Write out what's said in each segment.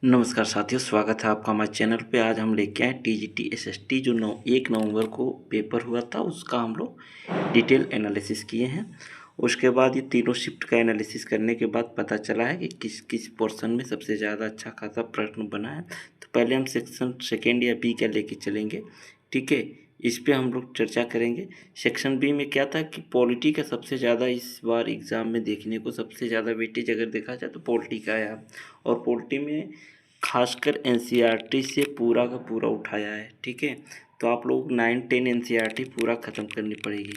नमस्कार साथियों, स्वागत है आपका हमारे चैनल पे। आज हम लेके आए टीजीटी एसएसटी जो 1 नवंबर को पेपर हुआ था, उसका हम लोग डिटेल एनालिसिस किए हैं। उसके बाद ये तीनों शिफ्ट का एनालिसिस करने के बाद पता चला है कि किस किस पोर्शन में सबसे ज़्यादा अच्छा खासा प्रश्न बना है। तो पहले हम सेक्शन सेकेंड या बी का लेके चलेंगे, ठीक है। इस पे हम लोग चर्चा करेंगे। सेक्शन बी में क्या था कि पॉलिटी का सबसे ज़्यादा इस बार एग्ज़ाम में देखने को सबसे ज़्यादा वेटेज अगर देखा जाए तो पॉलिटी का आया, और पॉलिटी में खासकर एनसीईआरटी से पूरा का पूरा उठाया है, ठीक है। तो आप लोग 9-10 एनसीईआरटी पूरा ख़त्म करनी पड़ेगी।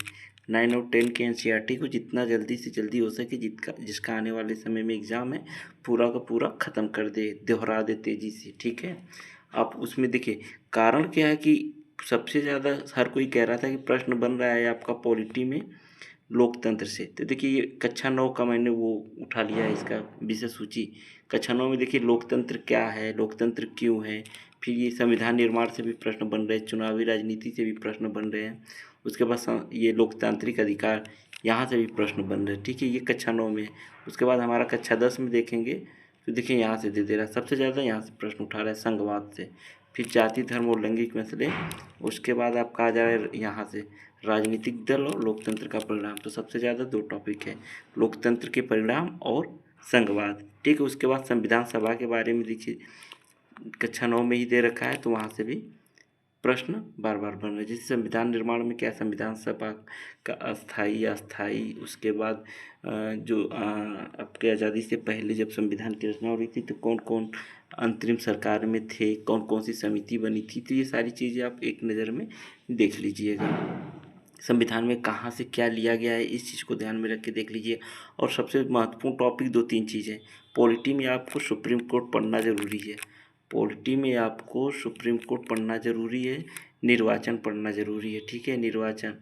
9 और 10 के एनसीईआरटी को जितना जल्दी से जल्दी हो सके, जिसका आने वाले समय में एग्ज़ाम है, पूरा का पूरा ख़त्म कर दे, दोहरा दे तेज़ी से, ठीक है। आप उसमें देखिए कारण क्या है कि सबसे ज़्यादा हर कोई कह रहा था कि प्रश्न बन रहा है आपका पॉलिटी में लोकतंत्र से। तो देखिए ये कक्षा 9 का मैंने वो उठा लिया है, इसका विषय सूची। कक्षा 9 में देखिए लोकतंत्र क्या है, लोकतंत्र क्यों है, फिर ये संविधान निर्माण से भी प्रश्न बन रहे हैं, चुनावी राजनीति से भी प्रश्न बन रहे हैं। उसके बाद ये लोकतांत्रिक अधिकार, यहाँ से भी प्रश्न बन रहे हैं, ठीक है। ये कक्षा 9 में है। उसके बाद हमारा कक्षा 10 में देखेंगे तो देखिए यहाँ से दे रहा है, सबसे ज़्यादा यहाँ से प्रश्न उठा रहा है संघवाद से, फिर जाति धर्म और लैंगिक मसले। उसके बाद आपका आ जाए यहाँ से राजनीतिक दल और लोकतंत्र का परिणाम। तो सबसे ज़्यादा 2 टॉपिक है, लोकतंत्र के परिणाम और संघवाद, ठीक है। उसके बाद संविधान सभा के बारे में देखिए कक्षा 9 में ही दे रखा है, तो वहाँ से भी प्रश्न बार बार बन रहे हैं। जैसे संविधान निर्माण में क्या संविधान सभा का अस्थाई अस्थाई, उसके बाद जो आपके आज़ादी से पहले जब संविधान की रचना हो रही थी तो कौन कौन अंतरिम सरकार में थे, कौन कौन सी समिति बनी थी, तो ये सारी चीज़ें आप एक नज़र में देख लीजिएगा। संविधान में कहाँ से क्या लिया गया है, इस चीज़ को ध्यान में रख के देख लीजिए। और सबसे महत्वपूर्ण टॉपिक 2-3 चीज़ें, पॉलिटी में आपको सुप्रीम कोर्ट पढ़ना ज़रूरी है। पॉलिटी में आपको सुप्रीम कोर्ट पढ़ना ज़रूरी है, निर्वाचन पढ़ना ज़रूरी है, ठीक है। निर्वाचन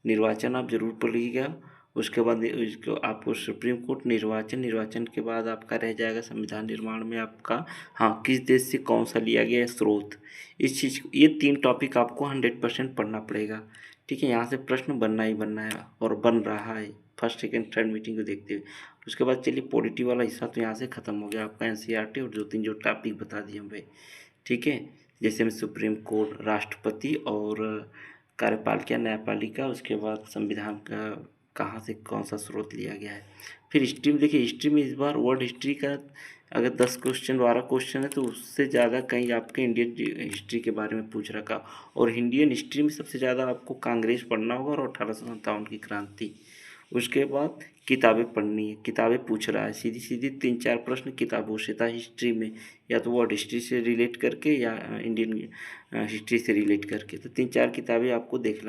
निर्वाचन आप ज़रूर पढ़िएगा। उसके बाद इसको आपको सुप्रीम कोर्ट, निर्वाचन, निर्वाचन के बाद आपका रह जाएगा संविधान निर्माण में आपका, हाँ, किस देश से कौन सा लिया गया है स्रोत। इस चीज़ ये 3 टॉपिक आपको 100% पढ़ना पड़ेगा, ठीक है। यहाँ से प्रश्न बनना ही बनना है और बन रहा है फर्स्ट सेकेंड थर्ड मीटिंग को देखते हुए। उसके बाद चलिए पॉलिटी वाला हिस्सा तो यहाँ से ख़त्म हो गया आपका, एनसीईआरटी और 2-3 जो टॉपिक बता दिए हम भाई, ठीक है। जैसे में सुप्रीम कोर्ट, राष्ट्रपति और कार्यपालिका न्यायपालिका, उसके बाद संविधान का कहाँ से कौन सा स्रोत लिया गया है। फिर हिस्ट्री में देखिए, हिस्ट्री में इस बार वर्ल्ड हिस्ट्री का अगर 10 क्वेश्चन 12 क्वेश्चन है तो उससे ज़्यादा कहीं आपके इंडियन हिस्ट्री के बारे में पूछ रखा। और इंडियन हिस्ट्री में सबसे ज़्यादा आपको कांग्रेस पढ़ना होगा और 1857 की क्रांति। उसके बाद किताबें पढ़नी है, किताबें पूछ रहा है सीधी सीधी 3-4 प्रश्न किताबों से था हिस्ट्री में, या तो वर्ल्ड हिस्ट्री से रिलेट करके या इंडियन हिस्ट्री से रिलेट करके। तो 3-4 किताबें आपको देख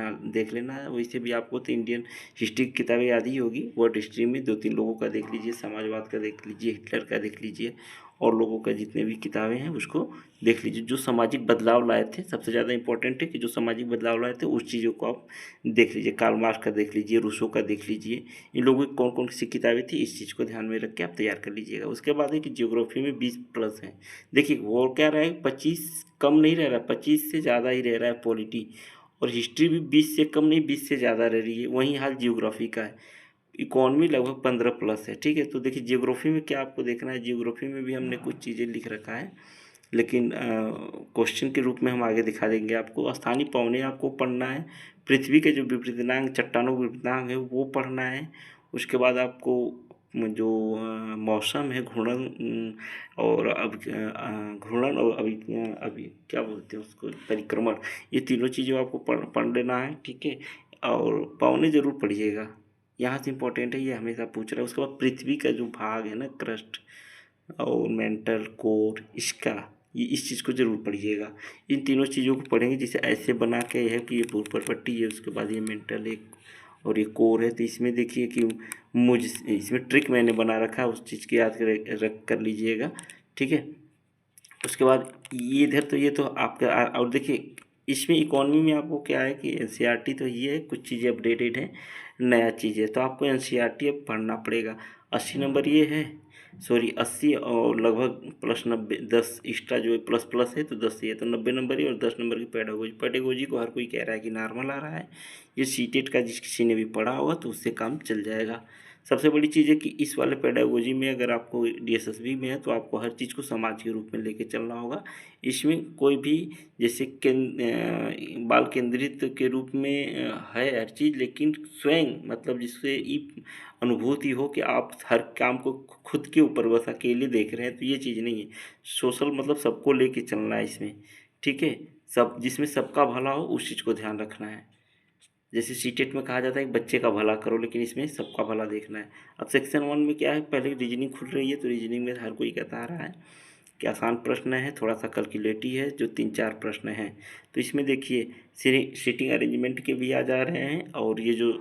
लेना है। वैसे भी आपको तो इंडियन हिस्ट्री की किताबें याद ही होगी। वर्ल्ड हिस्ट्री में 2-3 लोगों का देख लीजिए, समाजवाद का देख लीजिए, हिटलर का देख लीजिए, और लोगों का जितने भी किताबें हैं उसको देख लीजिए। जो सामाजिक बदलाव लाए थे, सबसे ज़्यादा इंपॉर्टेंट है कि जो सामाजिक बदलाव लाए थे उस चीज़ों को आप देख लीजिए। कार्ल मार्क्स का देख लीजिए, रूसो का देख लीजिए, इन लोगों की कौन कौन सी किताबें थी, इस चीज़ को ध्यान में रख के आप तैयार कर लीजिएगा। उसके बाद है कि ज्योग्राफी में 20+ है। देखिए वो क्या रहा है, 25 कम नहीं रह रहा, 25 से ज़्यादा ही रह रहा है पॉलिटी। और हिस्ट्री भी 20 से कम नहीं, 20 से ज़्यादा रह रही है। वहीं हाल जियोग्राफी का है। इकोनॉमी लगभग 15+ है, ठीक है। तो देखिए जियोग्राफी में क्या आपको देखना है, जियोग्राफी में भी हमने कुछ चीज़ें लिख रखा है, लेकिन क्वेश्चन के रूप में हम आगे दिखा देंगे आपको। स्थानीय पौने आपको पढ़ना है, पृथ्वी के जो विपरीतनांक, चट्टानों के विपरीतनांक है वो पढ़ना है। उसके बाद आपको जो मौसम है, और घूर्णन और अभी क्या बोलते हैं उसको, परिक्रमण, ये तीनों चीज़ें आपको पढ़ लेना है, ठीक है। और पौने ज़रूर पढ़िएगा, यहाँ से इम्पोर्टेंट है, ये हमेशा पूछ रहा है। उसके बाद पृथ्वी का जो भाग है ना, क्रस्ट और मेंटल कोर, इसका ये इस चीज़ को ज़रूर पढ़िएगा। इन तीनों चीज़ों को पढ़ेंगे, जैसे ऐसे बना के है कि ये ऊपर पट्टी है, उसके बाद ये मेंटल एक और ये कोर है। तो इसमें देखिए कि इसमें ट्रिक मैंने बना रखा है, उस चीज़ की याद रख कर लीजिएगा, ठीक है। उसके बाद ये इधर तो ये तो आपका और देखिए इसमें इकोनॉमी में आपको क्या है कि एनसीईआरटी तो ये है, कुछ चीज़ें अपडेटेड है, नया चीज़ है, तो आपको एनसीईआरटी अब पढ़ना पड़ेगा। 80 नंबर ये है, सॉरी 80 और लगभग +90, 10 एक्स्ट्रा जो है प्लस प्लस है तो 10 ये तो 90 नंबर ही, और 10 नंबर की पेडागोजी। पेडागोजी को हर कोई कह रहा है कि नॉर्मल आ रहा है, ये सीटेट का जिस किसी ने भी पढ़ा होगा तो उससे काम चल जाएगा। सबसे बड़ी चीज़ है कि इस वाले पेडागोजी में अगर आपको डीएसएसबी में है तो आपको हर चीज़ को समाज के रूप में लेके चलना होगा। इसमें कोई भी जैसे बाल केंद्रित के रूप में है हर चीज़, लेकिन स्वयं मतलब जिससे ये अनुभूति हो कि आप हर काम को खुद के ऊपर बस अकेले देख रहे हैं, तो ये चीज़ नहीं है। सोशल मतलब सबको लेके चलना है इसमें, ठीक है। सब जिसमें सबका भला हो उस चीज़ को ध्यान रखना है। जैसे सीटेट में कहा जाता है कि बच्चे का भला करो, लेकिन इसमें सबका भला देखना है। अब सेक्शन 1 में क्या है, पहले रीजनिंग खुल रही है, तो रीजनिंग में हर कोई कहता आ रहा है कि आसान प्रश्न है, थोड़ा सा कैलकुलेटी है, जो 3-4 प्रश्न हैं। तो इसमें देखिए सीटिंग अरेंजमेंट के भी आ जा रहे हैं, और ये जो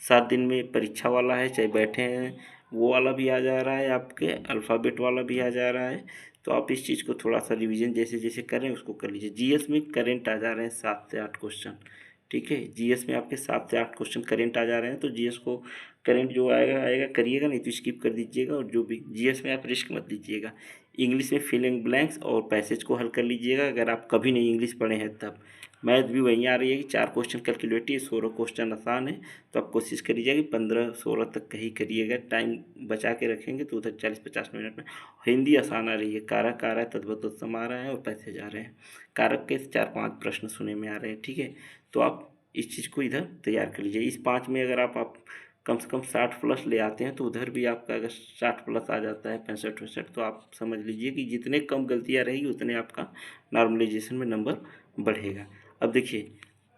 7 दिन में परीक्षा वाला है, चाहे बैठे हैं, वो वाला भी आ जा रहा है, आपके अल्फ़ाबेट वाला भी आ जा रहा है। तो आप इस चीज़ को थोड़ा सा रिवीजन जैसे जैसे करें उसको कर लीजिए। जीएस में करेंट आ जा रहे हैं 7 से 8 क्वेश्चन, ठीक है। जीएस में आपके 7 से 8 क्वेश्चन करेंट आ जा रहे हैं, तो जीएस को करेंट जो आएगा आएगा करिएगा, नहीं तो स्किप कर दीजिएगा। और जो भी जीएस में आप रिस्क मत लीजिएगा। इंग्लिश में फिल इन ब्लैंक्स और पैसेज को हल कर लीजिएगा, अगर आप कभी नहीं इंग्लिश पढ़े हैं तब। मैथ भी वहीं आ रही है कि 4 क्वेश्चन कैलकुलेटिव, 16 क्वेश्चन आसान है। तो आप कोशिश करिएगा कि 15-16 तक का ही करिएगा। टाइम बचा के रखेंगे तो उधर 40-50 मिनट में। हिंदी आसान आ रही है, कारक आ रहा है, तद्भव तत्सम आ रहा है, और पैसेज आ रहे हैं। कारक के 4-5 प्रश्न सुने में आ रहे हैं, ठीक है। तो आप इस चीज़ को इधर तैयार कर लीजिए। इस 5 में अगर आप कम से कम 60 प्लस ले आते हैं, तो उधर भी आपका अगर 60 प्लस आ जाता है, 65-65, तो आप समझ लीजिए कि जितने कम गलतियाँ रहेगी उतने आपका नॉर्मलाइजेशन में नंबर बढ़ेगा। अब देखिए,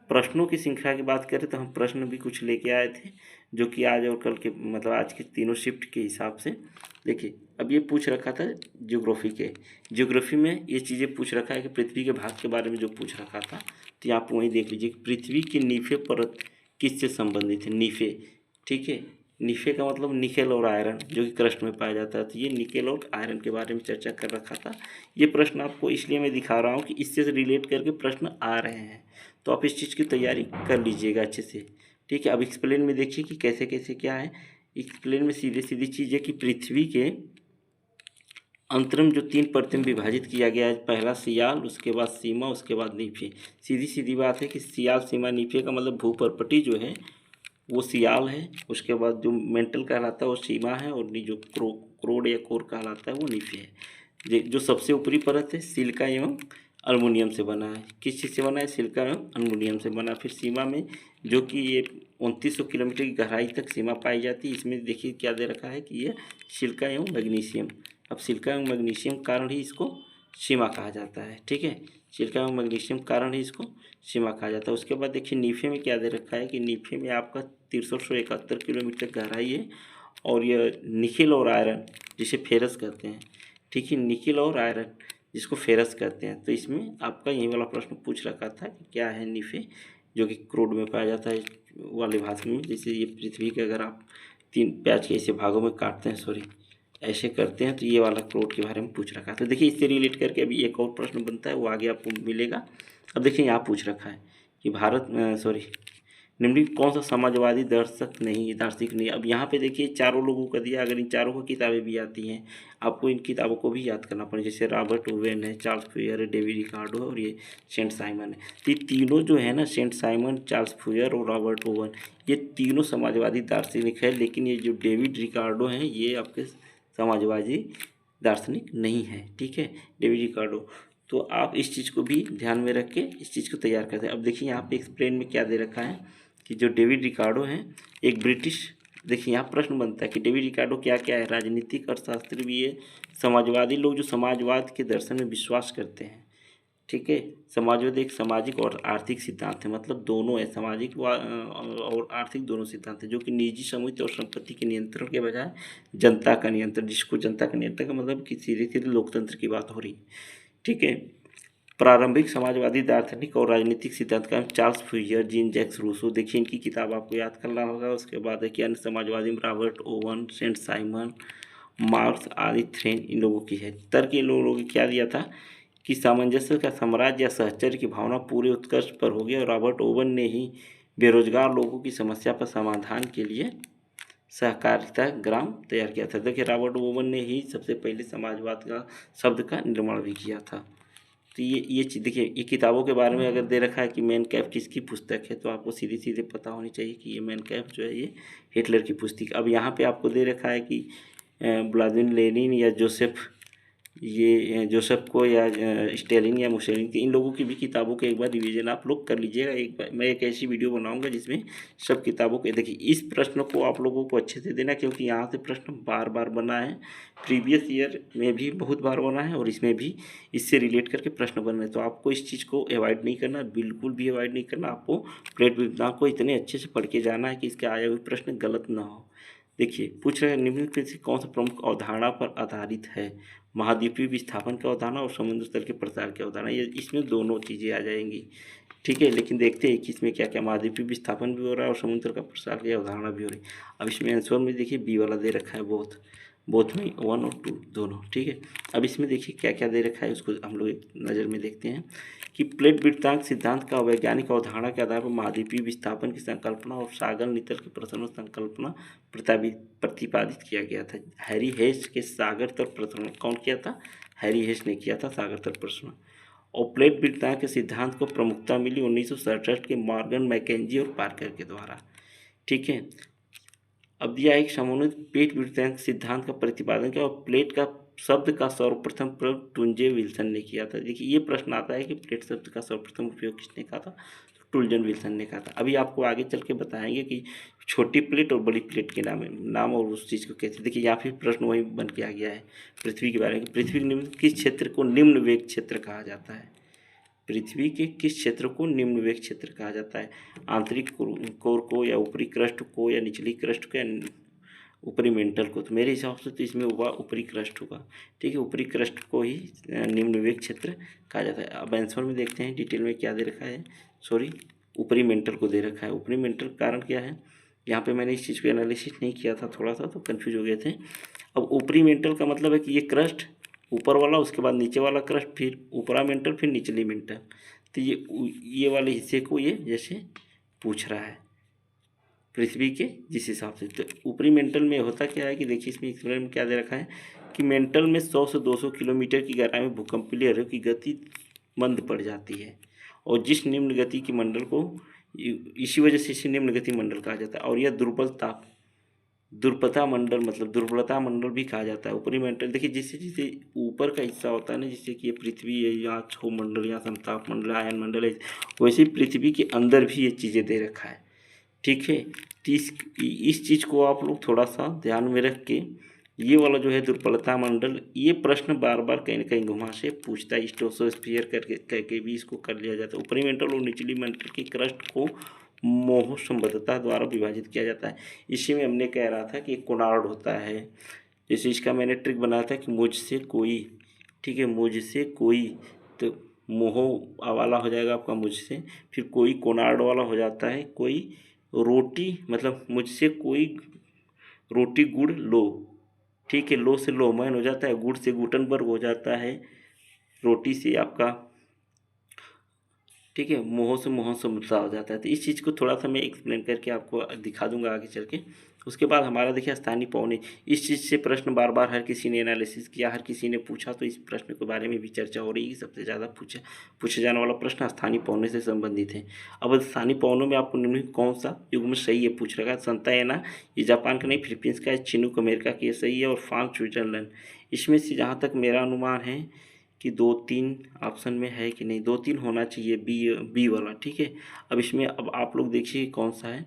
प्रश्नों की श्रृंखला की बात करें तो हम प्रश्न भी कुछ लेके आए थे, जो कि आज और कल के मतलब आज के तीनों शिफ्ट के हिसाब से। देखिए, अब ये पूछ रखा था ज्योग्राफी में ये चीज़ें पूछ रखा है कि पृथ्वी के भाग के बारे में जो पूछ रखा था, तो आप वहीं देख लीजिए कि पृथ्वी की नीफे परत किससे संबंधित है। नीफे, ठीक है। निफे का मतलब निकेल और आयरन, जो कि क्रस्ट में पाया जाता है। तो ये निकेल और आयरन के बारे में चर्चा कर रखा था। ये प्रश्न आपको इसलिए मैं दिखा रहा हूँ कि इससे रिलेट करके प्रश्न आ रहे हैं, तो आप इस चीज़ की तैयारी कर लीजिएगा अच्छे से, ठीक है। अब एक्सप्लेन में देखिए कि कैसे कैसे क्या है। एक्सप्लेन में सीधे सीधी चीज़ है कि पृथ्वी के अंतरम जो 3 परतों में विभाजित किया गया है, पहला सियाल, उसके बाद सीमा, उसके बाद नीफे। सीधी सीधी बात है कि सियाल, सीमा, नीफे का मतलब भूपर्पटी जो है वो सियाल है, उसके बाद जो मेंटल कहलाता है वो सीमा है, और जो क्रोड या कोर कहलाता है वो नीफे है। जो सबसे ऊपरी परत है सिलिका एवं अल्मुनियम से बना है। किस चीज़ से बना है? सिलिका एवं अल्मुनियम से बना। फिर सीमा में जो कि ये 2900 किलोमीटर की गहराई तक सीमा पाई जाती है। इसमें देखिए क्या दे रखा है कि ये सिलिका एवं मैग्नीशियम। अब सिलिका एवं मैग्नीशियम कारण ही इसको सीमा कहा जाता है, ठीक है। सिलिका एवं मैग्नीशियम कारण ही इसको सीमा कहा जाता है। उसके बाद देखिए नीफे में क्या दे रखा है कि नीफे में आपका 6371 किलोमीटर गहराई है, और यह निकेल और आयरन जिसे फेरस कहते हैं, ठीक है। निकेल और आयरन जिसको फेरस कहते हैं। तो इसमें आपका यही वाला प्रश्न पूछ रखा था कि क्या है नीफे, जो कि क्रूड में पाया जाता है वाले भाषा में। जैसे ये पृथ्वी के अगर आप 3 प्याज के ऐसे भागों में काटते हैं, सॉरी ऐसे करते हैं, तो ये वाला क्रोड के बारे में पूछ रखा है। तो देखिए इससे रिलेट करके अभी एक और प्रश्न बनता है, वो आगे आपको मिलेगा। अब देखिए यहाँ पूछ रखा है कि निम्नलिखित कौन सा समाजवादी दार्शनिक नहीं। अब यहाँ पे देखिए चारों लोगों का दिया, अगर इन चारों को किताबें भी आती हैं, आपको इन किताबों को भी याद करना पड़ेगा। जैसे रॉबर्ट ओवेन है, चार्ल्स फूयर है, डेविड रिकार्डो और ये सेंट साइमन है। तो ये तीनों जो है ना, सेंट साइमन, चार्ल्स फूयर और रॉबर्ट ओवेन, ये तीनों समाजवादी दार्शनिक है। लेकिन ये जो डेविड रिकार्डो हैं ये आपके समाजवादी दार्शनिक नहीं है, ठीक है, डेविड रिकार्डो। तो आप इस चीज़ को भी ध्यान में रख के इस चीज़ को तैयार करते हैं। अब देखिए यहाँ पे एक्सप्लेन में क्या दे रखा है कि जो डेविड रिकार्डो हैं एक ब्रिटिश, देखिए यहाँ प्रश्न बनता है कि डेविड रिकार्डो क्या क्या है, राजनीतिक अर्थशास्त्री भी है, समाजवादी लोग जो समाजवाद के दर्शन में विश्वास करते हैं, ठीक है। समाजवाद एक सामाजिक और आर्थिक सिद्धांत है, मतलब दोनों है, सामाजिक और आर्थिक दोनों सिद्धांत है, जो कि निजी समुचित और संपत्ति के नियंत्रण के बजाय जनता का नियंत्रण, जिसको जनता का नियंत्रण का मतलब कि सीधे सीधे लोकतंत्र की बात हो रही है, ठीक है। प्रारंभिक समाजवादी दार्शनिक और राजनीतिक सिद्धांत का Charles Fourier, Jean Jacques Rousseau, देखिए इनकी किताब आपको याद करना होगा। उसके बाद है कि अन्य समाजवादी में Robert Owen, Saint Simon, Marx आदि थ्रेन, इन लोगों की है। तर्क इन लोगों ने क्या दिया था कि सामंजस्य का साम्राज्य या सहचर्य की भावना पूरे उत्कर्ष पर होगी, और रॉबर्ट ओवन ने ही बेरोजगार लोगों की समस्या पर समाधान के लिए सहकारिता ग्राम तैयार किया था। देखिए रॉबर्ट ओवन ने ही सबसे पहले समाजवाद का शब्द का निर्माण भी किया था। तो ये चीज़ देखिए, ये किताबों के बारे में अगर दे रखा है कि मैन कैफ किसकी पुस्तक है, तो आपको सीधे सीधे पता होनी चाहिए कि ये मैन कैफ जो है ये हिटलर की पुस्तक। अब यहाँ पे आपको दे रखा है कि व्लादिमीर लेनिन या जोसेफ को या स्टेलिन या मुसोलिनी, इन लोगों की भी किताबों के एक बार रिवीजन आप लोग कर लीजिएगा। एक बार मैं एक ऐसी वीडियो बनाऊंगा जिसमें सब किताबों के, देखिए इस प्रश्न को आप लोगों को अच्छे से देना, क्योंकि यहाँ से प्रश्न बार बार बना है, प्रीवियस ईयर में भी बहुत बार बना है और इसमें भी इससे रिलेट करके प्रश्न बन रहे हैं। तो आपको इस चीज़ को अवॉइड नहीं करना, बिल्कुल भी अवॉइड नहीं करना। आपको प्लेट विज्ञान को इतने अच्छे से पढ़ के जाना है कि इसके आए हुए प्रश्न गलत ना हो। देखिए पूछ रहे हैं, निम्नलिखित में से कौन सा प्रमुख अवधारणा पर आधारित है? महाद्वीपीय विस्थापन की अवधारणा और समुद्र तल के प्रसार की अवधारणा। ये इसमें दोनों चीज़ें आ जाएंगी, ठीक है। लेकिन देखते हैं कि इसमें क्या क्या, महाद्वीपीय विस्थापन भी हो रहा है और समुद्र का प्रसार की अवधारणा भी हो रही है। अब इसमें आंसर में देखिए बी वाला दे रखा है, बोथ में 1 और 2 दोनों, ठीक है। अब इसमें देखिए क्या क्या दे रखा है, उसको हम लोग एक नज़र में देखते हैं कि प्लेट वृत्तांत सिद्धांत का वैज्ञानिक अवधारणा के आधार पर महाद्वीपीय विस्थापन की संकल्पना और सागर नितल के प्रसरण संकल्पना प्रतिपादित किया गया था। हैरी हेस के सागर तल प्रसरण कौन किया था? हैरी हेस ने किया था सागर तल प्रसरण। और प्लेट वृत्तांत के सिद्धांत को प्रमुखता मिली 1967 के मॉर्गन मैकेंजी और पार्कर के द्वारा, ठीक है। अब दिया एक समन्वित प्लेट वृत्तांत सिद्धांत का प्रतिपादन किया और प्लेट का शब्द का सर्वप्रथम प्रयोग टुंजे विल्सन ने किया था। देखिए ये प्रश्न आता है कि प्लेट शब्द का सर्वप्रथम उपयोग किसने कहा था? तो टुल्जन विल्सन ने कहा था। अभी आपको आगे चल के बताएंगे कि छोटी प्लेट और बड़ी प्लेट के नाम और उस चीज़ को कैसे। देखिए यहाँ फिर प्रश्न वही बन के आ गया है पृथ्वी के बारे में। पृथ्वी निम्न किस क्षेत्र को निम्न वेग क्षेत्र कहा जाता है? पृथ्वी के किस क्षेत्र को निम्न वेग क्षेत्र कहा जाता है? आंतरिक कोर को या ऊपरी क्रस्ट को या निचली क्रस्ट को या ऊपरी मेंटल को? तो मेरे हिसाब से तो इसमें होगा ऊपरी क्रस्ट होगा, ठीक है। ऊपरी क्रस्ट को ही निम्न वेग क्षेत्र कहा जाता है। अब आंसर में देखते हैं डिटेल में क्या दे रखा है। सॉरी, ऊपरी मेंटल को दे रखा है। ऊपरी मेंटल कारण क्या है, यहाँ पे मैंने इस चीज़ को एनालिसिस नहीं किया था, थोड़ा सा तो कन्फ्यूज हो गए थे। अब ऊपरी मेंटल का मतलब है कि ये क्रस्ट ऊपर वाला, उसके बाद नीचे वाला क्रस्ट, फिर ऊपरा मेंटल, फिर निचली मेंटल। तो ये वाले हिस्से को ये जैसे पूछ रहा है पृथ्वी के जिस हिसाब से। तो ऊपरी मेंटल में होता क्या है कि देखिए इसमें एक्सप्लेन में क्या दे रखा है कि मेंटल में 100 से 200 किलोमीटर की गहराई में भूकंपीय लहरों की गति मंद पड़ जाती है, और जिस निम्न गति की मंडल को इसी वजह से इसे निम्न गति मंडल कहा जाता है। और यह दुर्बलता मंडल मतलब दुर्बलता मंडल भी कहा जाता है। ऊपरी मेंटल देखिए जिससे जिससे ऊपर का हिस्सा होता है ना, जिससे कि ये पृथ्वी है, यहाँ क्षोभ मंडल, यहाँ संताप मंडल, आयन मंडल है, वैसे ही पृथ्वी के अंदर भी ये चीज़ें दे रखा है, ठीक है। तो इस चीज़ को आप लोग थोड़ा सा ध्यान में रख के, ये वाला जो है दुर्बलता मंडल, ये प्रश्न बार बार कहीं ना कहीं घुमा से पूछता है। स्ट्रेटोस्फीयर करके भी इसको कर लिया जाता है। ऊपरी मेंटल और निचली मेंटल की क्रस्ट को मोह संबद्धता द्वारा विभाजित किया जाता है। इसी में हमने कह रहा था कि एक कोनार्ड होता है, जैसे इसका मैंने ट्रिक बनाया था कि मुझसे कोई, ठीक है, मुझसे कोई, तो मोह वाला हो जाएगा आपका मुझसे, फिर कोई कोनार्ड वाला हो जाता है, कोई रोटी मतलब मुझसे कोई रोटी गुड़ लो, ठीक है, लो से लोमैन हो जाता है, गुड़ से गुटनबर्ग हो जाता है, रोटी से आपका, ठीक है, मोह से मोह समझा हो जाता है। तो इस चीज़ को थोड़ा सा मैं एक्सप्लेन करके आपको दिखा दूंगा आगे चल के। उसके बाद हमारा देखिए स्थानीय पौने, इस चीज़ से प्रश्न बार बार हर किसी ने एनालिसिस किया, हर किसी ने पूछा, तो इस प्रश्न के बारे में भी चर्चा हो रही है। सबसे ज़्यादा पूछे जाने वाला प्रश्न स्थानीय पौने से संबंधित है। अब स्थानीय पौनों में आपको निम्नलिखित कौन सा युग्म सही है पूछ रखा है? संतायना, ये जापान का नहीं, फिलीपींस का है, चिनूक अमेरिका की सही है, और फ्रांस स्विट्जरलैंड। इसमें से जहाँ तक मेरा अनुमान है कि 2-3 ऑप्शन में है कि नहीं, 2-3 होना चाहिए, बी वाला, ठीक है। अब इसमें अब आप लोग देखिए कौन सा है।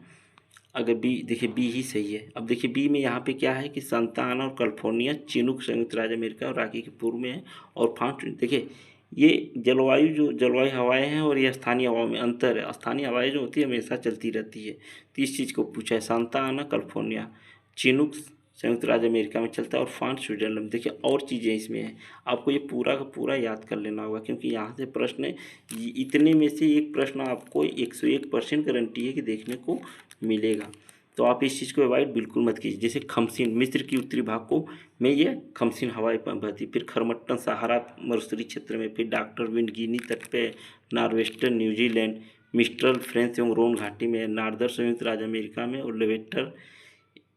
अगर बी, देखिए बी ही सही है। अब देखिए बी में यहाँ पे क्या है कि सांता आना और कैलिफोर्निया, चिनूक संयुक्त राज्य अमेरिका और रॉकी के पूर्व में है, और फ्रांस, देखिए ये जलवायु हवाएं हैं और ये स्थानीय हवाओं में अंतर है। स्थानीय हवाएं जो होती है हमेशा चलती रहती है। तो इस चीज़ को पूछा है, सांता आना कैलिफोर्निया, चिनूक संयुक्त राज्य अमेरिका में चलता है, और फ्रांस स्विट्जरलैंड। देखिए और चीज़ें इसमें हैं, आपको ये पूरा का पूरा याद कर लेना होगा, क्योंकि यहाँ से प्रश्न इतने में से एक प्रश्न आपको 101% गारंटी है कि देखने को मिलेगा। तो आप इस चीज़ को अवॉइड बिल्कुल मत कीजिए। जैसे खमसीन, मिस्र की उत्तरी भाग को में ये खमसीन हवाएं बहती, फिर खरमट्टन सहारा मरुस्थलीय क्षेत्र में, फिर डॉक्टर विंड गिनी तट पे, नॉर्वेस्टर्न न्यूजीलैंड, मिस्ट्रल फ्रेंच एवं रोन घाटी में, नार्दर संयुक्त राज्य अमेरिका में, और लेवेटर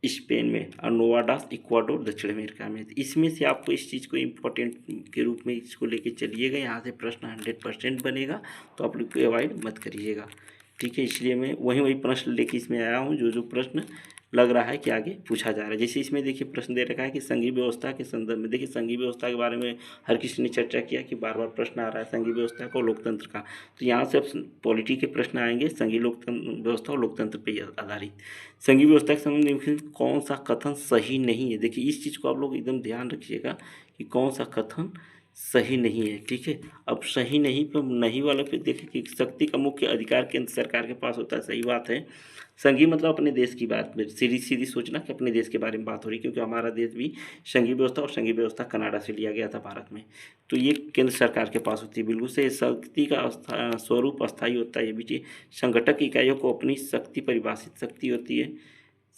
स्पेन में, और नोवाडास इक्वाडोर दक्षिण अमेरिका में। इसमें से आपको इस चीज़ को इम्पोर्टेंट के रूप में इसको लेके चलिएगा। यहाँ से प्रश्न 100% बनेगा, तो आप लोग को अवॉइड मत करिएगा, ठीक है। इसलिए मैं वही प्रश्न लेके इसमें आया हूँ जो प्रश्न लग रहा है कि आगे पूछा जा रहा है। जैसे इसमें देखिए प्रश्न दे रखा है कि संघीय व्यवस्था के संदर्भ में। देखिए संघीय व्यवस्था के बारे में हर किसी ने चर्चा किया कि बार बार प्रश्न आ रहा है संघीय व्यवस्था का और लोकतंत्र का। तो यहाँ से अब पॉलिटी के प्रश्न आएंगे संघीय लोकतंत्र व्यवस्था और लोकतंत्र पर आधारित। संघीय व्यवस्था के संबंध में कौन सा कथन सही नहीं है, देखिए इस चीज़ को आप लोग एकदम ध्यान रखिएगा कि कौन सा कथन सही नहीं है, ठीक है। अब सही नहीं पर नहीं वाले पे देखिए कि शक्ति का मुख्य अधिकार केंद्र सरकार के पास होता है, सही बात है। संघीय मतलब अपने देश की बात, सीधी सीधी सोचना कि अपने देश के बारे में बात हो रही है, क्योंकि हमारा देश भी संघीय व्यवस्था और संघीय व्यवस्था कनाडा से लिया गया था भारत में। तो ये केंद्र सरकार के पास होती है बिल्कुल से। शक्ति का स्वरूप अस्थायी होता है, ये भी संगठक इकाइयों को अपनी शक्ति परिभाषित शक्ति होती है,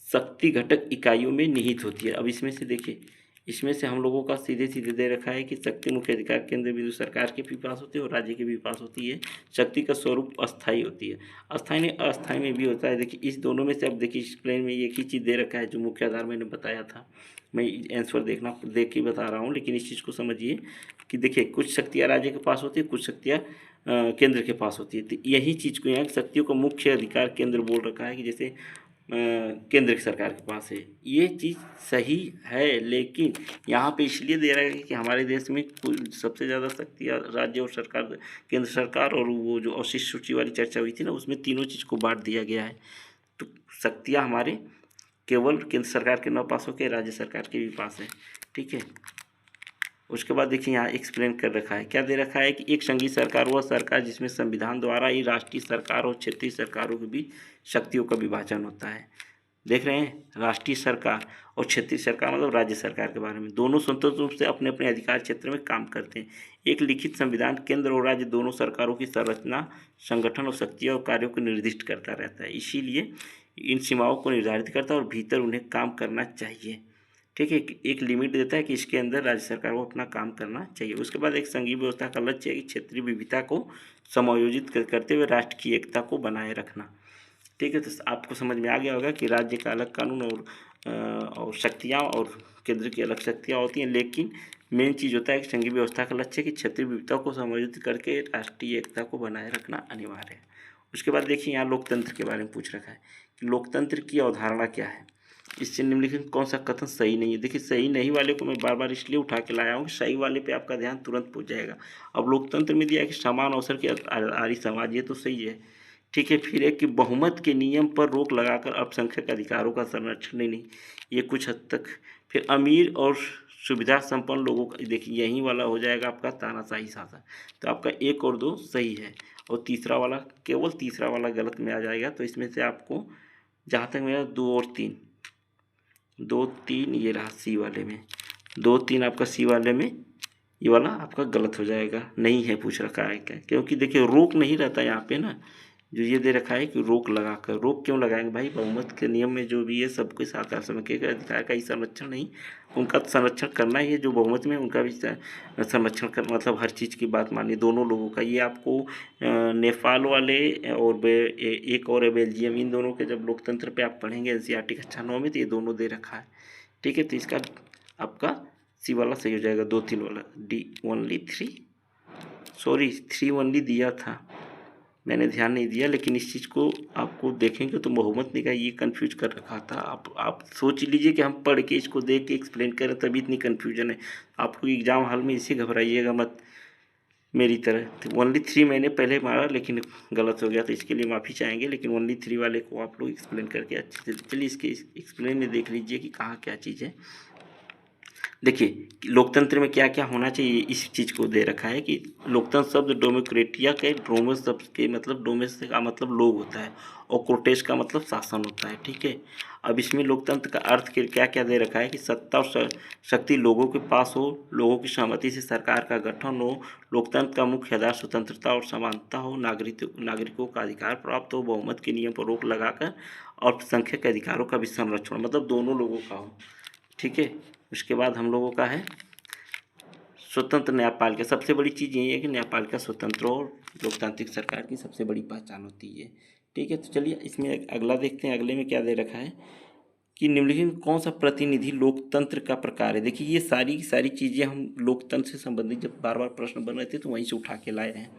शक्ति घटक इकाइयों में निहित होती है। अब इसमें से देखिए, इसमें से हम लोगों का सीधे सीधे दे रखा है कि शक्ति मुख्य अधिकार केंद्र बिंदु सरकार के भी पास होती है और राज्य के भी पास होती है। शक्ति का स्वरूप अस्थायी होती है, अस्थायी नहीं अस्थायी में भी होता है। देखिए इस दोनों में से अब देखिए इस प्लेन में एक ही चीज़ दे रखा है जो मुख्य आधार मैंने बताया था। मैं आंसर देख के बता रहा हूँ, लेकिन इस चीज़ को समझिए कि देखिए कुछ शक्तियाँ राज्य के पास होती है, कुछ शक्तियाँ केंद्र के पास होती है। तो यही चीज़ को यहाँ शक्तियों का मुख्य अधिकार केंद्र बोल रखा है कि जैसे केंद्र की सरकार के पास है। ये चीज़ सही है, लेकिन यहाँ पे इसलिए दे रहा है कि हमारे देश में सबसे ज़्यादा शक्तियाँ राज्य और सरकार, केंद्र सरकार, और वो जो अवशिष्ट सूची वाली चर्चा हुई थी ना, उसमें तीनों चीज़ को बांट दिया गया है। तो शक्तियाँ हमारे केवल केंद्र सरकार के न पास होकर राज्य सरकार के भी पास है, ठीक है। उसके बाद देखिए यहाँ एक्सप्लेन कर रखा है, क्या दे रखा है कि एक संघीय सरकार वह सरकार जिसमें संविधान द्वारा ही राष्ट्रीय सरकार और क्षेत्रीय सरकारों के बीच शक्तियों का विभाजन होता है। देख रहे हैं, राष्ट्रीय सरकार और क्षेत्रीय सरकार मतलब राज्य सरकार के बारे में, दोनों स्वतंत्र रूप से अपने अपने अधिकार क्षेत्र में काम करते हैं। एक लिखित संविधान केंद्र और राज्य दोनों सरकारों की संरचना, संगठन और शक्तियों और कार्यों को निर्दिष्ट करता रहता है। इसीलिए इन सीमाओं को निर्धारित करता है और भीतर उन्हें काम करना चाहिए, ठीक है। एक लिमिट देता है कि इसके अंदर राज्य सरकार को अपना काम करना चाहिए। उसके बाद एक संघीय व्यवस्था का लक्ष्य है कि क्षेत्रीय विविधता को समायोजित करते हुए राष्ट्र की एकता को बनाए रखना, ठीक है। तो आपको समझ में आ गया होगा कि राज्य का अलग कानून और शक्तियाँ और केंद्र की अलग शक्तियाँ होती हैं, लेकिन मेन चीज़ होता है कि संघीय व्यवस्था का लक्ष्य है कि क्षेत्रीय विविधता को समायोजित करके राष्ट्रीय एकता को बनाए रखना अनिवार्य है। उसके बाद देखिए यहाँ लोकतंत्र के बारे में पूछ रखा है कि लोकतंत्र की अवधारणा क्या है। इससे निम्नलिखित कौन सा कथन सही नहीं है। देखिए सही नहीं वाले को मैं बार बार इसलिए उठा के लाया हूँ कि सही वाले पे आपका ध्यान तुरंत पहुँच जाएगा। अब लोकतंत्र में दिया है कि समान अवसर के आधारी समाज, ये तो सही है, ठीक है। फिर एक कि बहुमत के नियम पर रोक लगाकर अल्पसंख्यक अधिकारों का संरक्षण नहीं, ये कुछ हद तक। फिर अमीर और सुविधा संपन्न लोगों का, देखिए यही वाला हो जाएगा आपका तानाशाही शासन। तो आपका 1 और 2 सही है, और तीसरा वाला, केवल तीसरा वाला गलत में आ जाएगा। तो इसमें से आपको जहाँ तक मेरा 2 और 3, 2 3 ये रहा सी वाले में, 2 3 आपका सी वाले में ये वाला आपका गलत हो जाएगा, नहीं है पूछ रखा है क्या, क्योंकि देखिए रोक नहीं रहता यहाँ पे ना, जो ये दे रखा है कि रोक लगाकर। रोक क्यों लगाएंगे भाई, बहुमत के नियम में जो भी है सबके साथ के अधिकार का ही संरक्षण नहीं, उनका उनका करना ही है। जो बहुमत में उनका भी संरक्षण कर, मतलब हर चीज़ की बात मानिए दोनों लोगों का। ये आपको नेपाल वाले और एक और बेल्जियम, इन दोनों के जब लोकतंत्र पे आप पढ़ेंगे एनसीईआरटी कक्षा 9 में, तो ये दोनों दे रखा है, ठीक है। तो इसका आपका सी वाला सही हो जाएगा, 2 3 वाला। डी ओनली 3, सॉरी 3 ओनली दिया था, मैंने ध्यान नहीं दिया। लेकिन इस चीज़ को आपको देखेंगे तो बहुमत नहीं का ये कन्फ्यूज कर रखा था। आप सोच लीजिए कि हम पढ़ के इसको देख के एक्सप्लेन करें तभी इतनी कन्फ्यूजन है। आपको एग्जाम हॉल में इसे घबराइएगा मत मेरी तरह। तो ओनली 3 मैंने पहले मारा लेकिन गलत हो गया, तो इसके लिए माफ़ी चाहेंगे। लेकिन ओनली 3 वाले को आप लोग एक्सप्लेन करके अच्छे से, चलिए इसके एक्सप्लेन में देख लीजिए कि कहाँ क्या चीज़ है। देखिए लोकतंत्र में क्या क्या होना चाहिए, इस चीज़ को दे रखा है कि लोकतंत्र शब्द डोमोक्रेटिया के डोमस शब्द के मतलब, डोमस का मतलब लोग होता है और क्रोटेस का मतलब शासन होता है, ठीक है। अब इसमें लोकतंत्र का अर्थ के क्या क्या दे रखा है कि सत्ता और शक्ति लोगों के पास हो, लोगों की सहमति से सरकार का गठन हो, लोकतंत्र का मुख्य आधार स्वतंत्रता और समानता हो, नागरिकों का अधिकार प्राप्त हो, बहुमत के नियम पर रोक लगाकर अल्पसंख्यक अधिकारों का भी संरक्षण, मतलब दोनों लोगों का हो, ठीक है। उसके बाद हम लोगों का है स्वतंत्र न्यायपालिका। सबसे बड़ी चीज़ यही है कि न्यायपालिका स्वतंत्र और लोकतांत्रिक सरकार की सबसे बड़ी पहचान होती है, ठीक है। तो चलिए इसमें अगला देखते हैं, अगले में क्या दे रखा है कि निम्नलिखित में कौन सा प्रतिनिधि लोकतंत्र का प्रकार है। देखिए ये सारी की सारी चीज़ें हम लोकतंत्र से संबंधित जब बार बार प्रश्न बन रहे थे तो वहीं से उठा के लाए हैं।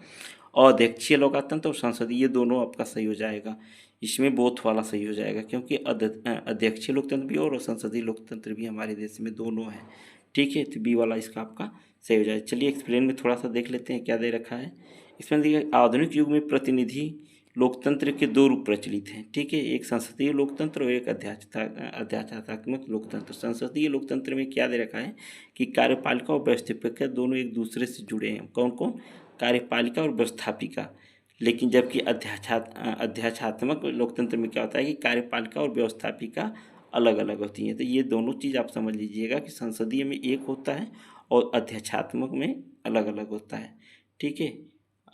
और अध्यक्षीय लोकतंत्र और संसदीय, ये दोनों आपका सही हो जाएगा। इसमें बोथ वाला सही हो जाएगा, क्योंकि अध्यक्षीय लोकतंत्र भी और संसदीय लोकतंत्र भी हमारे देश में दोनों है। ठीक है, तो बी वाला इसका आपका सही हो जाएगा। चलिए एक्सप्लेन में थोड़ा सा देख लेते हैं क्या दे रखा है। इसमें देखिए आधुनिक युग में प्रतिनिधि लोकतंत्र के दो रूप प्रचलित हैं। ठीक है, एक संसदीय लोकतंत्र और एक अध्याचात्मक लोकतंत्र। संसदीय लोकतंत्र में क्या दे रखा है कि कार्यपालिका और व्यवस्थापिका दोनों एक दूसरे से जुड़े हैं। कौन कौन? कार्यपालिका और व्यवस्थापिका। लेकिन जबकि अध्याचात्मक लोकतंत्र में क्या होता है कि कार्यपालिका और व्यवस्थापिका अलग अलग होती हैं। तो ये दोनों चीज़ आप समझ लीजिएगा कि संसदीय में एक होता है और अध्याचात्मक में अलग अलग होता है। ठीक है,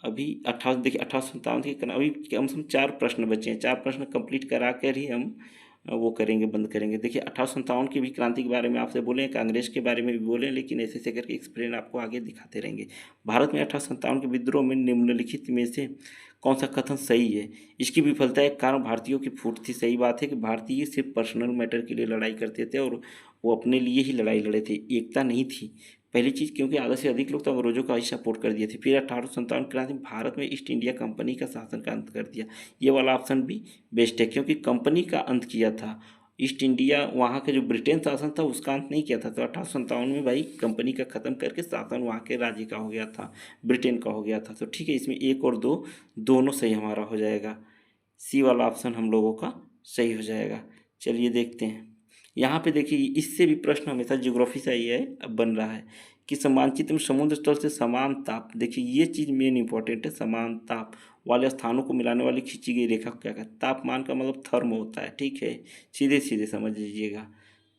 अभी 18 देखिए 1857 के अभी कम से कम 4 प्रश्न बचे हैं। 4 प्रश्न कंप्लीट करा कर ही हम वो करेंगे, बंद करेंगे। देखिए 1857 की भी क्रांति के बारे में आपसे बोले, कांग्रेस के बारे में भी बोले, लेकिन ऐसे ऐसे करके एक्सप्लेन आपको आगे दिखाते रहेंगे। भारत में 1857 के विद्रोह में निम्नलिखित में से कौन सा कथन सही है? इसकी विफलता के कारण भारतीयों की फूट थी। सही बात है कि भारतीय सिर्फ पर्सनल मैटर के लिए लड़ाई करते थे और वो अपने लिए ही लड़ाई लड़े थे, एकता नहीं थी। पहली चीज़, क्योंकि आधा से अधिक लोग तो अंग्रेजों का ही सपोर्ट कर दिए थे। फिर 1857 क्रांति में भारत में ईस्ट इंडिया कंपनी का शासन का अंत कर दिया। ये वाला ऑप्शन भी बेस्ट है, क्योंकि कंपनी का अंत किया था। ईस्ट इंडिया वहाँ के जो ब्रिटेन शासन था उसका अंत नहीं किया था। तो 1857 में भाई कंपनी का ख़त्म करके शासन वहाँ के राज्य का हो गया था, ब्रिटेन का हो गया था। तो ठीक है, इसमें 1 और 2 दोनों सही हमारा हो जाएगा। सी वाला ऑप्शन हम लोगों का सही हो जाएगा। चलिए देखते हैं, यहाँ पे देखिए इससे भी प्रश्न हमेशा ज्योग्राफी से ही है अब बन रहा है कि मानचित्र में समुद्र तल से समान ताप, देखिए ये चीज़ मेन इंपॉर्टेंट है। समान ताप वाले स्थानों को मिलाने वाली खींची गई रेखा को क्या कहते हैं? तापमान का मतलब थर्म होता है। ठीक है, सीधे सीधे समझ लीजिएगा,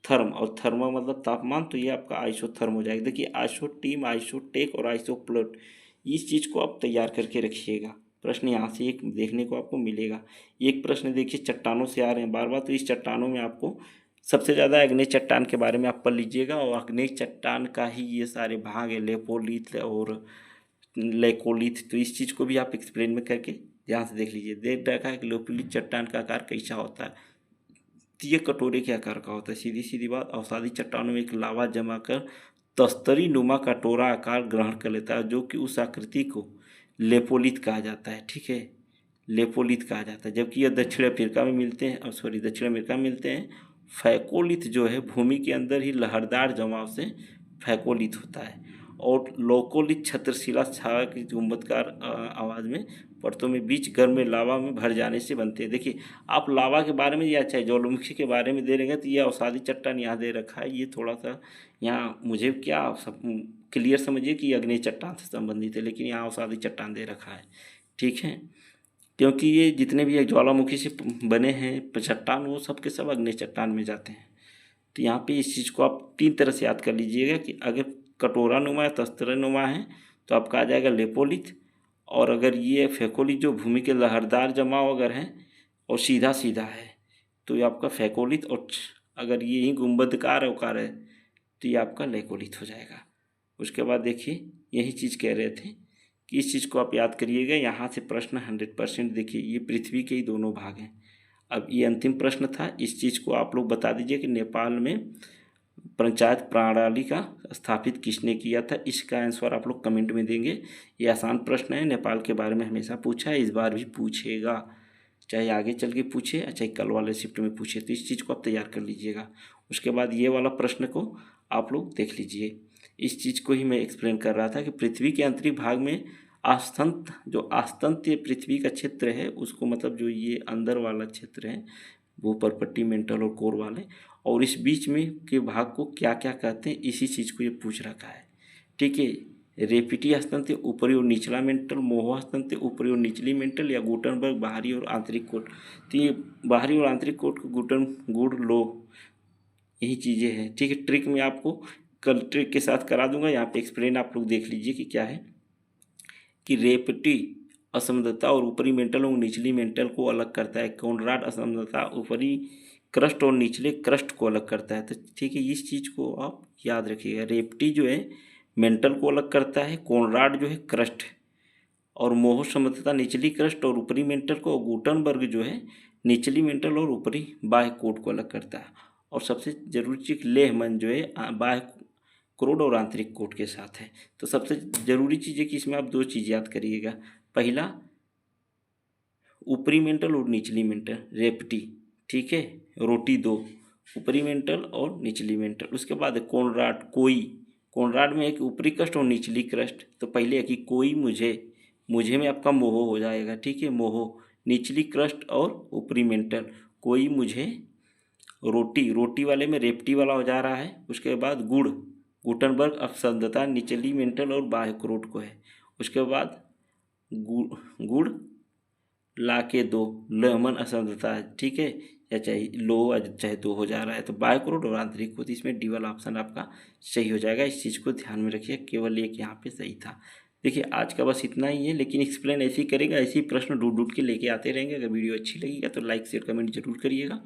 थर्म और थर्मा मतलब तापमान। तो ये आपका आइसोथर्म हो जाएगा। देखिए आइसोटीम, आइसोटेक और आइसोप्लट, इस चीज़ को आप तैयार करके रखिएगा। प्रश्न यहाँ से एक देखने को आपको मिलेगा। एक प्रश्न देखिए चट्टानों से आ रहे हैं बार बार, तो इस चट्टानों में आपको सबसे ज़्यादा अग्नेय चट्टान के बारे में आप पढ़ लीजिएगा। और अग्नेय चट्टान का ही ये सारे भाग है, लेपोलिथ और लेकोलिथ। तो इस चीज़ को भी आप एक्सप्लेन में करके ध्यान से देख लीजिए। देख रखा है कि लेपोलिथ चट्टान का आकार कैसा होता है? तो ये कटोरे के आकार का होता है, सीधी सीधी बात। अवसादी चट्टानों में एक लावा जमा कर तस्तरी नुमा कटोरा आकार ग्रहण कर लेता है, जो कि उस आकृति को लेपोलिथ कहा जाता है। ठीक है, लेपोलिथ कहा जाता है। जबकि यह दक्षिण अफ्रीका में मिलते हैं, दक्षिण अमेरिका में मिलते हैं। फैकोलिथ जो है भूमि के अंदर ही लहरदार जमाव से फैकोलिथ होता है। और लोकोलिथ छत्रशिला छाया की गुंबदकार आवाज़ में परतों में बीच गर्म में लावा में भर जाने से बनते हैं। देखिए आप लावा के बारे में या चाहे ज्वालामुखी के बारे में दे रहेंगे तो ये अवसादी चट्टान यहाँ दे रखा है। ये थोड़ा सा यहाँ मुझे क्या सब क्लियर समझिए कि अग्नि चट्टान से संबंधित है, लेकिन यहाँ अवसादी चट्टान दे रखा है। ठीक है, क्योंकि ये जितने भी ज्वालामुखी से बने हैं चट्टान, वो सब के सब अग्नि चट्टान में जाते हैं। तो यहाँ पे इस चीज़ को आप 3 तरह से याद कर लीजिएगा कि अगर कटोरा नुमा या तस्तरा नुमा है तो आपका आ जाएगा लेपोलिथ। और अगर ये फैकोलिथ जो भूमि के लहरदार जमाव अगर है और सीधा सीधा है तो ये आपका फैकोलिथ। और अगर ये ही गुंबदकार आकार है तो ये आपका लेकोलिथ हो जाएगा। उसके बाद देखिए यही चीज़ कह रहे थे कि इस चीज़ को आप याद करिएगा। यहाँ से प्रश्न 100% देखिए ये पृथ्वी के ही दोनों भाग हैं। अब ये अंतिम प्रश्न था, इस चीज़ को आप लोग बता दीजिए कि नेपाल में पंचायत प्रणाली का स्थापित किसने किया था। इसका आंसर आप लोग कमेंट में देंगे। ये आसान प्रश्न है, नेपाल के बारे में हमेशा पूछा है, इस बार भी पूछेगा, चाहे आगे चल के पूछे चाहे कल वाले शिफ्ट में पूछे। तो इस चीज़ को आप तैयार कर लीजिएगा। उसके बाद ये वाला प्रश्न को आप लोग देख लीजिए। इस चीज़ को ही मैं एक्सप्लेन कर रहा था कि पृथ्वी के आंतरिक भाग में आस्तंत, जो आस्तंत्य पृथ्वी का क्षेत्र है उसको, मतलब जो ये अंदर वाला क्षेत्र है वो परपट्टी, मेंटल और कोर वाले, और इस बीच में के भाग को क्या क्या कहते हैं, इसी चीज़ को ये पूछ रखा है। ठीक है, रेपिटी हस्तांतर ऊपरी और निचला मेंटल, मोह हस्तांतर ऊपरी और निचली मेंटल, या गुटनबर्ग बाहरी और आंतरिक कोट। तो ये बाहरी और आंतरिक कोट को गुटन गुड लो, यही चीज़ें हैं। ठीक है, ट्रिक में आपको कल ट्रिक के साथ करा दूंगा। यहाँ पे एक्सप्लेन आप लोग देख लीजिए कि क्या है कि रेपिटी असमर्थता और ऊपरी मेंटल और निचली मेंटल को अलग करता है। कॉनराड असमर्थता ऊपरी क्रस्ट और निचले क्रस्ट को अलग करता है। तो ठीक है, इस चीज़ को आप याद रखिएगा। रेपटी जो है मेंटल को अलग करता है, कॉनराड जो है क्रस्ट, और मोह समर्थता निचली क्रस्ट और ऊपरी मेंटल को, गुटनबर्ग जो है निचली मेंटल और ऊपरी बाह्य कोट को अलग करता है। और सबसे जरूरी चीज़ लेहमन जो है बाह्य क्रोड और आंतरिक कोड के साथ है। तो सबसे ज़रूरी चीज़ है कि इसमें आप 2 चीज़ याद करिएगा। पहला ऊपरी मेंटल और निचली मेंटल रेपटी, ठीक है, रोटी 2 ऊपरी मेंटल और निचली मेंटल। उसके बाद कोनराड कोई, कोनराड में एक ऊपरी क्रस्ट और निचली क्रस्ट। तो पहले है कि कोई मुझे, मुझे में आपका मोहो हो जाएगा, ठीक है, मोहो निचली क्रस्ट और ऊपरी मेंटल। कोई मुझे रोटी, रोटी वाले में रेपटी वाला हो जा रहा है। उसके बाद गुड़, गुटनबर्ग अपसंदता निचली मेंटल और बाह्य क्रोड को है। उसके बाद गुड़ ला के 2 लेमन असंगतता है, ठीक है, या चाहे लो चाहे 2 हो जा रहा है। तो बाह्य क्रोड और आंतरिक क्रोड, इसमें डी वाला ऑप्शन आपका सही हो जाएगा। इस चीज़ को ध्यान में रखिए, केवल एक यहाँ पे सही था। देखिए आज का बस इतना ही है, लेकिन एक्सप्लेन ऐसे ही करेगा, ऐसे ही प्रश्न ढूंढ ढूंढ के लेके आते रहेंगे। अगर वीडियो अच्छी लगेगा तो लाइक शेयर कमेंट जरूर करिएगा।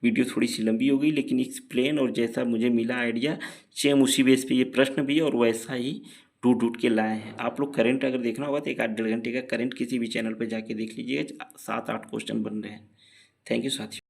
वीडियो थोड़ी सी लंबी हो गई, लेकिन एक्सप्लेन और जैसा मुझे मिला आइडिया सेम उसी बेस पे ये प्रश्न भी है और वैसा ही ढूंढ ढूंढ के लाए हैं। आप लोग करंट अगर देखना होगा तो 1 आध 1.5 घंटे का करंट किसी भी चैनल पर जाके देख लीजिएगा, 7-8 क्वेश्चन बन रहे हैं। थैंक यू साथियों।